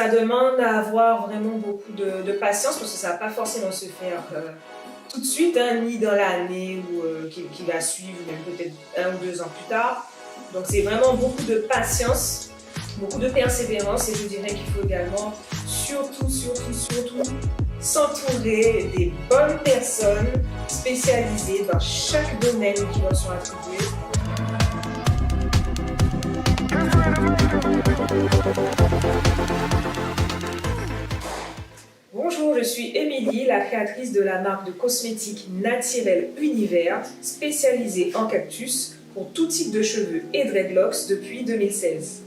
Ça demande à avoir vraiment beaucoup de patience parce que ça ne va pas forcément se faire tout de suite, hein, ni dans l'année qui va suivre, même peut-être 1 ou 2 ans plus tard. Donc c'est vraiment beaucoup de patience, beaucoup de persévérance et je dirais qu'il faut également surtout s'entourer des bonnes personnes spécialisées dans chaque domaine qui leur sont attribués. Bonjour, je suis Émilie, la créatrice de la marque de cosmétiques naturelle Univers, spécialisée en cactus pour tout type de cheveux et dreadlocks depuis 2016.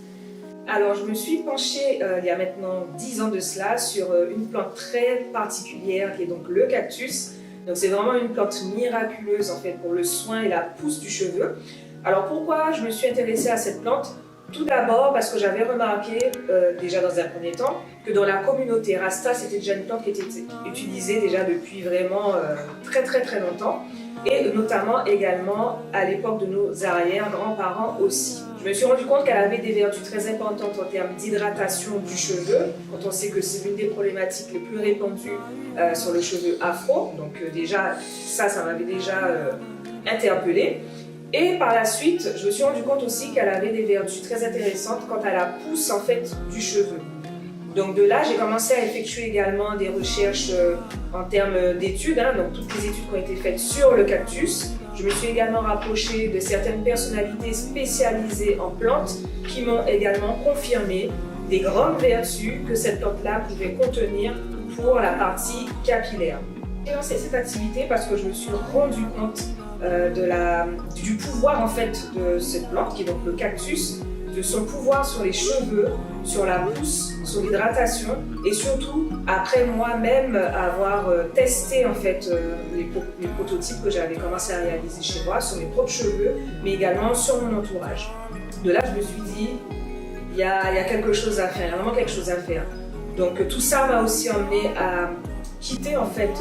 Alors, je me suis penchée il y a maintenant 10 ans de cela sur une plante très particulière qui est donc le cactus. Donc, c'est vraiment une plante miraculeuse en fait pour le soin et la pousse du cheveu. Alors, pourquoi je me suis intéressée à cette plante? Tout d'abord parce que j'avais remarqué, déjà dans un premier temps, que dans la communauté Rasta, c'était déjà une plante qui était utilisée déjà depuis vraiment très longtemps. Et notamment également à l'époque de nos arrière-grands-parents aussi. Je me suis rendu compte qu'elle avait des vertus très importantes en termes d'hydratation du cheveu, quand on sait que c'est l'une des problématiques les plus répandues sur le cheveu afro. Donc déjà, ça m'avait déjà interpellée. Et par la suite, je me suis rendu compte aussi qu'elle avait des vertus très intéressantes quant à la pousse en fait du cheveu. Donc de là, j'ai commencé à effectuer également des recherches en termes d'études, hein, donc toutes les études qui ont été faites sur le cactus. Je me suis également rapprochée de certaines personnalités spécialisées en plantes qui m'ont également confirmé des grandes vertus que cette plante-là pouvait contenir pour la partie capillaire. J'ai lancé cette activité parce que je me suis rendu compte du pouvoir en fait de cette plante qui est donc le cactus, de son pouvoir sur les cheveux, sur la pousse, sur l'hydratation et surtout après moi-même avoir testé en fait les prototypes que j'avais commencé à réaliser chez moi sur mes propres cheveux mais également sur mon entourage. De là je me suis dit il y a quelque chose à faire, il y a vraiment quelque chose à faire. Donc tout ça m'a aussi emmené à quitter en fait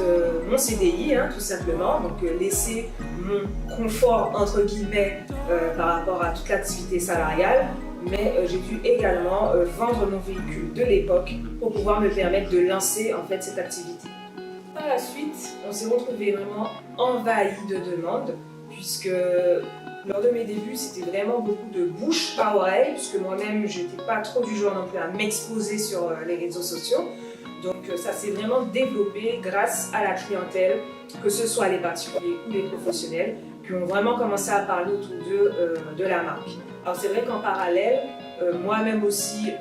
mon CDI tout simplement, donc laisser mon confort entre guillemets par rapport à toute l'activité salariale, mais j'ai dû également vendre mon véhicule de l'époque pour pouvoir me permettre de lancer en fait cette activité. Par la suite, on s'est retrouvé vraiment envahi de demandes puisque lors de mes débuts, c'était vraiment beaucoup de bouche à oreille puisque moi-même, je n'étais pas trop du genre non plus à m'exposer sur les réseaux sociaux. Donc ça s'est vraiment développé grâce à la clientèle, que ce soit les particuliers ou les professionnels, qui ont vraiment commencé à parler autour de la marque. Alors c'est vrai qu'en parallèle, moi-même aussi,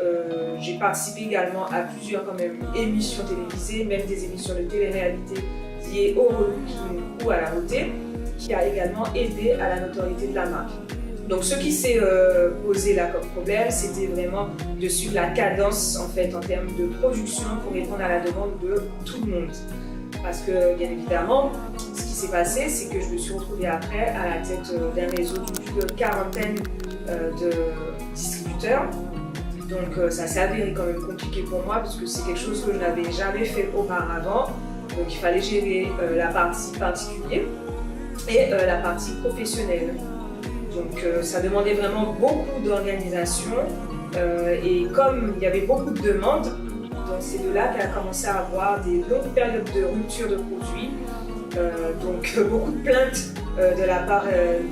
j'ai participé également à plusieurs quand même émissions télévisées, même des émissions de télé-réalité liées au relooking ou à la beauté, qui a également aidé à la notoriété de la marque. Donc ce qui s'est posé là comme problème, c'était vraiment de suivre la cadence en fait en termes de production pour répondre à la demande de tout le monde. Parce que bien évidemment, ce qui s'est passé, c'est que je me suis retrouvée après à la tête d'un réseau d'une plus de quarantaine de distributeurs. Donc ça s'est avéré quand même compliqué pour moi parce que c'est quelque chose que je n'avais jamais fait auparavant. Donc il fallait gérer la partie particulière et la partie professionnelle. Donc ça demandait vraiment beaucoup d'organisation et comme il y avait beaucoup de demandes, donc c'est de là qu'elle a commencé à avoir des longues périodes de rupture de produits, donc beaucoup de plaintes de la part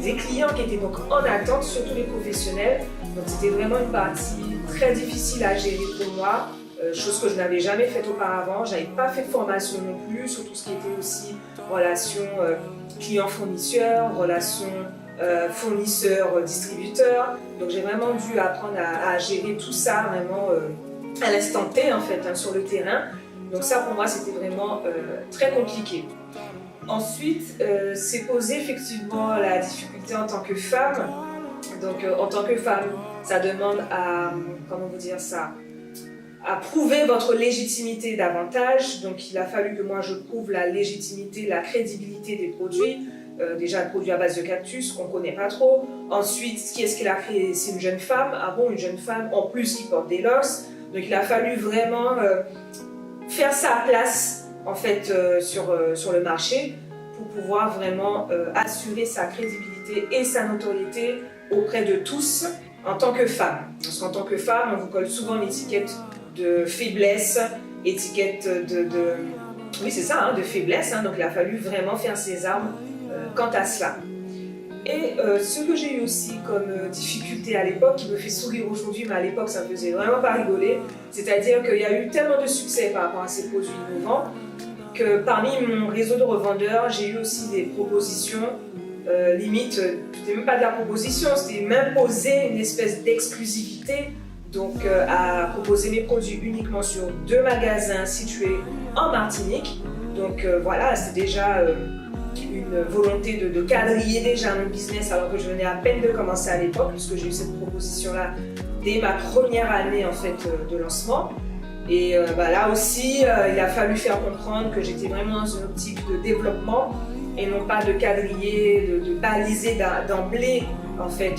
des clients qui étaient donc en attente, surtout les professionnels. Donc c'était vraiment une partie très difficile à gérer pour moi, chose que je n'avais jamais faite auparavant. Je n'avais pas fait de formation non plus sur tout ce qui était aussi relation client-fournisseur, relation fournisseur-distributeur. Donc j'ai vraiment dû apprendre à gérer tout ça vraiment à l'instant T en fait sur le terrain. Donc ça pour moi c'était vraiment très compliqué. Ensuite s'est posée effectivement la difficulté en tant que femme. Donc en tant que femme ça demande à, comment vous dire ça, à prouver votre légitimité davantage. Donc il a fallu que moi je prouve la légitimité, la crédibilité des produits. Déjà un produit à base de cactus qu'on ne connaît pas trop. Ensuite, qui est-ce qu'elle a créé? C'est une jeune femme. Ah bon, une jeune femme en plus qui porte des locks. Donc il a fallu vraiment faire sa place en fait sur le marché pour pouvoir vraiment assurer sa crédibilité et sa notoriété auprès de tous en tant que femme. Parce qu'en tant que femme, on vous colle souvent l'étiquette de faiblesse, étiquette oui c'est ça, de faiblesse, donc il a fallu vraiment faire ses armes quant à cela. Et ce que j'ai eu aussi comme difficulté à l'époque, qui me fait sourire aujourd'hui, mais à l'époque ça me faisait vraiment pas rigoler, c'est-à-dire qu'il y a eu tellement de succès par rapport à ces produits innovants, que parmi mon réseau de revendeurs, j'ai eu aussi des propositions, limite, c'était même pas de la proposition, c'était m'imposer une espèce d'exclusivité, donc à proposer mes produits uniquement sur 2 magasins situés en Martinique. Donc voilà, c'était déjà une volonté de quadriller déjà mon business alors que je venais à peine de commencer à l'époque, puisque j'ai eu cette proposition-là dès ma première année en fait de lancement. Et là aussi, il a fallu faire comprendre que j'étais vraiment dans une optique de développement et non pas de quadriller, de baliser d'emblée en fait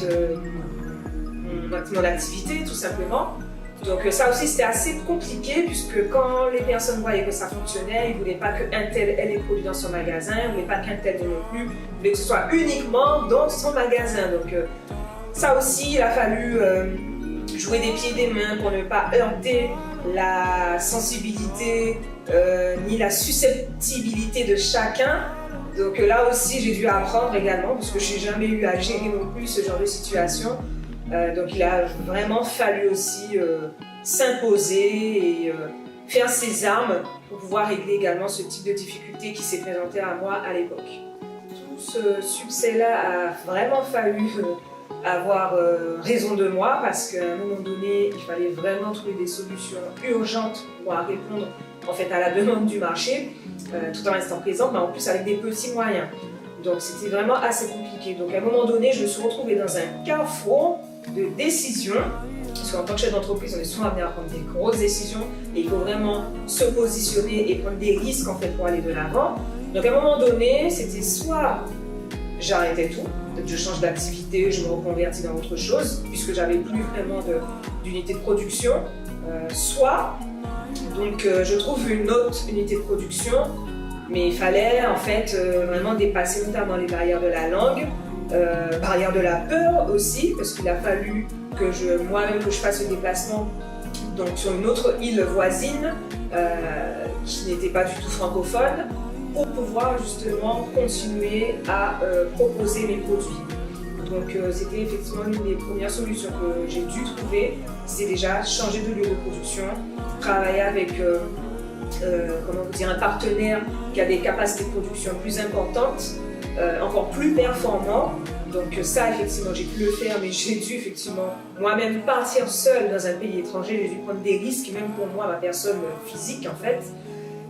mon activité tout simplement. Donc ça aussi c'était assez compliqué, puisque quand les personnes voyaient que ça fonctionnait, ils ne voulaient pas qu'un tel ait les produits dans son magasin, ils ne voulaient pas qu'un tel non plus, ils voulaient que ce soit uniquement dans son magasin. Donc ça aussi il a fallu jouer des pieds et des mains pour ne pas heurter la sensibilité ni la susceptibilité de chacun. Donc là aussi j'ai dû apprendre également, parce que je n'ai jamais eu à gérer non plus ce genre de situation. Donc il a vraiment fallu aussi s'imposer et faire ses armes pour pouvoir régler également ce type de difficulté qui s'est présenté à moi à l'époque. Tout ce succès-là a vraiment fallu avoir raison de moi, parce qu'à un moment donné, il fallait vraiment trouver des solutions urgentes pour pouvoir répondre en fait à la demande du marché, tout en restant présente, mais en plus avec des petits moyens. Donc c'était vraiment assez compliqué. Donc à un moment donné, je me suis retrouvée dans un carrefour de décisions, parce qu'en tant que chef d'entreprise, on est souvent amené à prendre des grosses décisions et il faut vraiment se positionner et prendre des risques en fait pour aller de l'avant. Donc à un moment donné, c'était soit j'arrêtais tout, je change d'activité, je me reconvertis dans autre chose, puisque j'avais plus vraiment d'unité de production, soit donc je trouve une autre unité de production, mais il fallait en fait vraiment dépasser notamment les barrières de la langue, barrière de la peur aussi, parce qu'il a fallu que moi-même que je fasse le déplacement donc sur une autre île voisine qui n'était pas du tout francophone, pour pouvoir justement continuer à proposer mes produits. Donc c'était effectivement une des premières solutions que j'ai dû trouver, c'est déjà changer de lieu de production, travailler avec un partenaire qui a des capacités de production plus importantes, encore plus performant. Donc ça effectivement j'ai pu le faire, mais j'ai dû effectivement moi-même partir seule dans un pays étranger, j'ai dû prendre des risques même pour moi, ma personne physique en fait.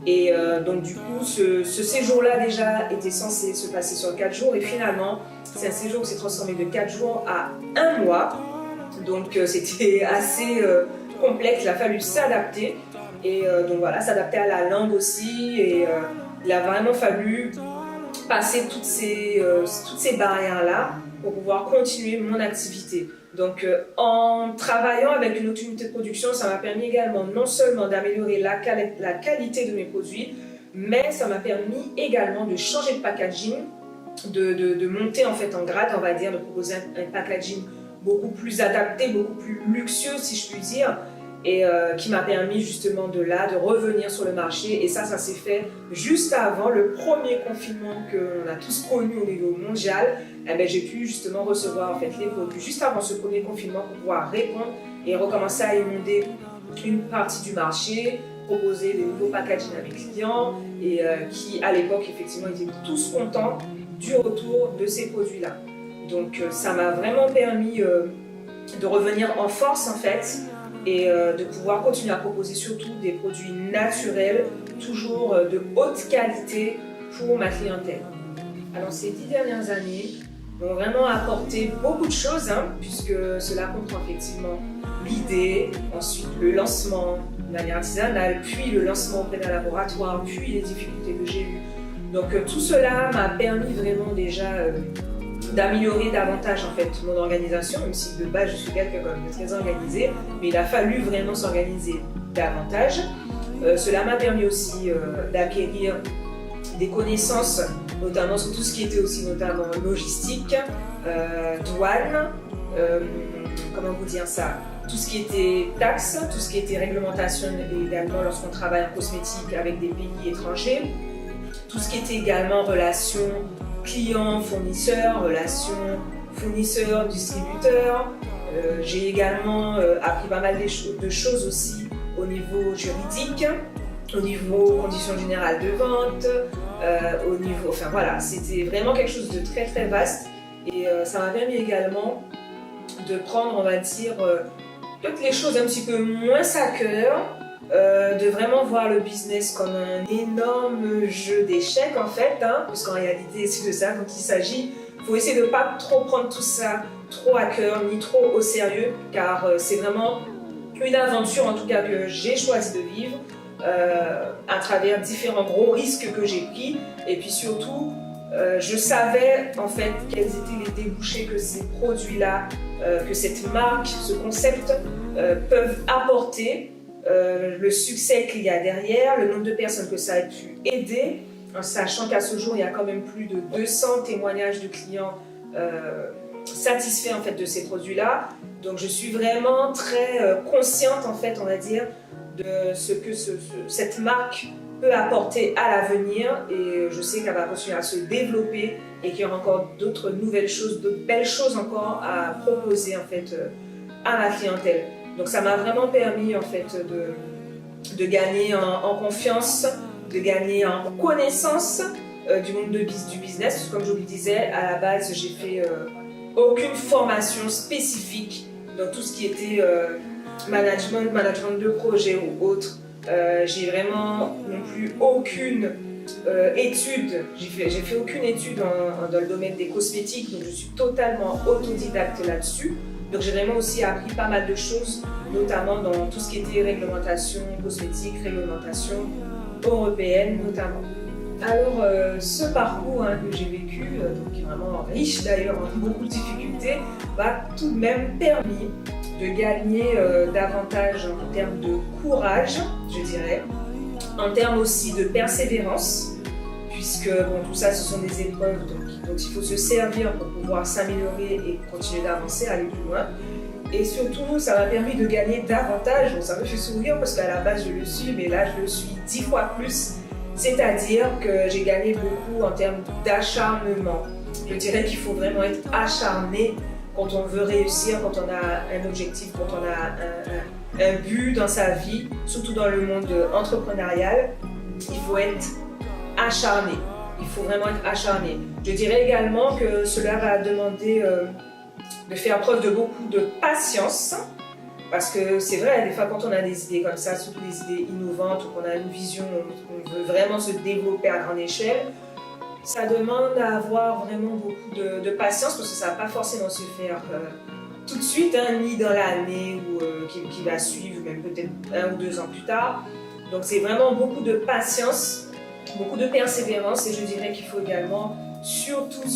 Et donc du coup ce séjour-là déjà était censé se passer sur 4 jours, et finalement c'est un séjour qui s'est transformé de 4 jours à 1 mois. Donc c'était assez complexe, il a fallu s'adapter. Et donc voilà, s'adapter à la langue aussi, et il a vraiment fallu passer toutes ces barrières-là pour pouvoir continuer mon activité. Donc en travaillant avec une autre unité de production, ça m'a permis également non seulement d'améliorer la qualité de mes produits, mais ça m'a permis également de changer de packaging, de monter en fait en grade, on va dire, de proposer un packaging beaucoup plus adapté, beaucoup plus luxueux si je puis dire, et qui m'a permis justement de revenir sur le marché. Et ça s'est fait juste avant le premier confinement qu'on a tous connu au niveau mondial. J'ai pu justement recevoir en fait les produits juste avant ce premier confinement pour pouvoir répondre et recommencer à émonder une partie du marché, proposer des nouveaux packaging à mes clients, et qui à l'époque effectivement étaient tous contents du retour de ces produits-là. Donc ça m'a vraiment permis de revenir en force en fait, et de pouvoir continuer à proposer surtout des produits naturels, toujours de haute qualité pour ma clientèle. Alors ces 10 dernières années m'ont vraiment apporté beaucoup de choses, puisque cela comprend effectivement l'idée, ensuite le lancement de manière artisanale, puis le lancement auprès d'un laboratoire, puis les difficultés que j'ai eues. Donc tout cela m'a permis vraiment déjà d'améliorer davantage en fait mon organisation, même si de base je suis quelqu'un de très organisé, mais il a fallu vraiment s'organiser davantage. Cela m'a permis aussi d'acquérir des connaissances, notamment sur tout ce qui était aussi notamment logistique, douane, comment vous dire ça, tout ce qui était taxes, tout ce qui était réglementation également lorsqu'on travaille en cosmétique avec des pays étrangers, tout ce qui était également relations clients-fournisseurs, relations fournisseurs-distributeurs. J'ai également appris pas mal de choses aussi au niveau juridique, au niveau conditions générales de vente, au niveau, enfin voilà, c'était vraiment quelque chose de très très vaste et ça m'a permis également de prendre, on va dire, toutes les choses un petit peu moins à cœur, de vraiment voir le business comme un énorme jeu d'échecs en fait, hein, parce qu'en réalité c'est de ça dont il s'agit. Il faut essayer de ne pas trop prendre tout ça trop à cœur ni trop au sérieux, car c'est vraiment une aventure en tout cas que j'ai choisi de vivre à travers différents gros risques que j'ai pris, et puis surtout je savais en fait quels étaient les débouchés que ces produits-là, que cette marque, ce concept peuvent apporter, le succès qu'il y a derrière, le nombre de personnes que ça a pu aider, en sachant qu'à ce jour il y a quand même plus de 200 témoignages de clients satisfaits en fait de ces produits-là. Donc je suis vraiment très consciente en fait, on va dire, de ce que cette marque peut apporter à l'avenir, et je sais qu'elle va continuer à se développer et qu'il y aura encore d'autres nouvelles choses, d'autres belles choses encore à proposer en fait à ma clientèle. Donc ça m'a vraiment permis en fait de gagner en confiance, de gagner en connaissance du monde du business. Comme je vous le disais, à la base j'ai fait aucune formation spécifique dans tout ce qui était management de projet ou autre. J'ai vraiment non plus aucune étude, j'ai fait aucune étude dans le domaine des cosmétiques, donc je suis totalement autodidacte là-dessus. Donc j'ai vraiment aussi appris pas mal de choses, notamment dans tout ce qui était réglementation cosmétique, réglementation européenne notamment. Alors ce parcours que j'ai vécu, donc qui est vraiment riche d'ailleurs en beaucoup de difficultés, m'a tout de même permis de gagner davantage en termes de courage, je dirais, en termes aussi de persévérance, puisque bon, tout ça ce sont des épreuves dont il faut se servir pour pouvoir s'améliorer et continuer d'avancer, aller plus loin. Et surtout, ça m'a permis de gagner davantage. Bon, ça me fait sourire parce qu'à la base je le suis, mais là je le suis 10 fois plus. C'est-à-dire que j'ai gagné beaucoup en termes d'acharnement. Je dirais qu'il faut vraiment être acharné quand on veut réussir, quand on a un objectif, quand on a un but dans sa vie, surtout dans le monde entrepreneurial. Il faut être acharné. Il faut vraiment être acharné. Je dirais également que cela va demander de faire preuve de beaucoup de patience, parce que c'est vrai, des fois quand on a des idées comme ça, surtout des idées innovantes, ou qu'on a une vision, qu'on veut vraiment se développer à grande échelle, ça demande à avoir vraiment beaucoup de patience, parce que ça ne va pas forcément se faire tout de suite, hein, ni dans l'année qui va suivre, même peut-être 1 ou 2 ans plus tard. Donc c'est vraiment beaucoup de patience, beaucoup de persévérance, et je dirais qu'il faut également surtout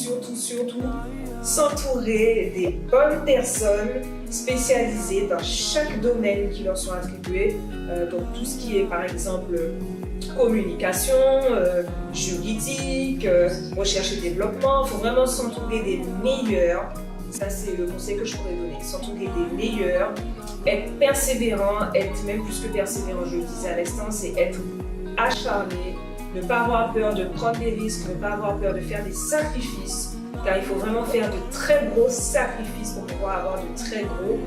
s'entourer des bonnes personnes spécialisées dans chaque domaine qui leur sont attribués, donc tout ce qui est par exemple communication, juridique, recherche et développement. Il faut vraiment s'entourer des meilleurs. Ça c'est le conseil que je pourrais donner, s'entourer des meilleurs, être persévérant, être même plus que persévérant, je le disais à l'instant, c'est être acharné, ne pas avoir peur de prendre des risques, ne pas avoir peur de faire des sacrifices, car il faut vraiment faire de très gros sacrifices pour pouvoir avoir de très gros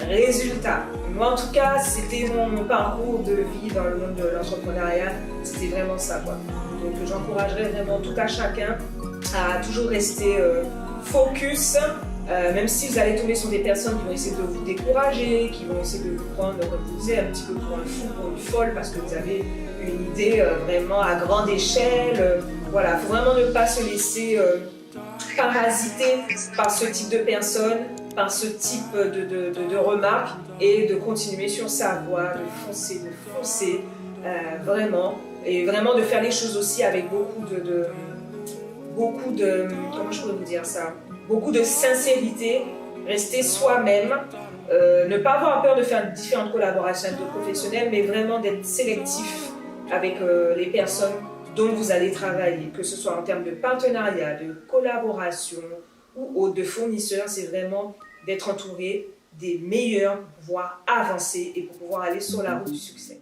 résultats. Moi en tout cas, c'était mon parcours de vie dans le monde de l'entrepreneuriat, c'était vraiment ça quoi. Donc j'encouragerais vraiment tout à chacun à toujours rester focus, même si vous allez tomber sur des personnes qui vont essayer de vous décourager, qui vont essayer de vous prendre, comme je vous disais, un petit peu pour un fou, pour une folle, parce que vous avez une idée vraiment à grande échelle. Voilà, il faut vraiment ne pas se laisser parasiter par ce type de personnes, par ce type de remarques, et de continuer sur sa voie, de foncer vraiment, et vraiment de faire les choses aussi avec beaucoup de comment je pourrais vous dire ça, beaucoup de sincérité, rester soi-même, ne pas avoir peur de faire différentes collaborations avec d'autres professionnels, mais vraiment d'être sélectif avec les personnes dont vous allez travailler, que ce soit en termes de partenariat, de collaboration ou de fournisseurs. C'est vraiment d'être entouré des meilleurs pour pouvoir avancer et pour pouvoir aller sur la route du succès.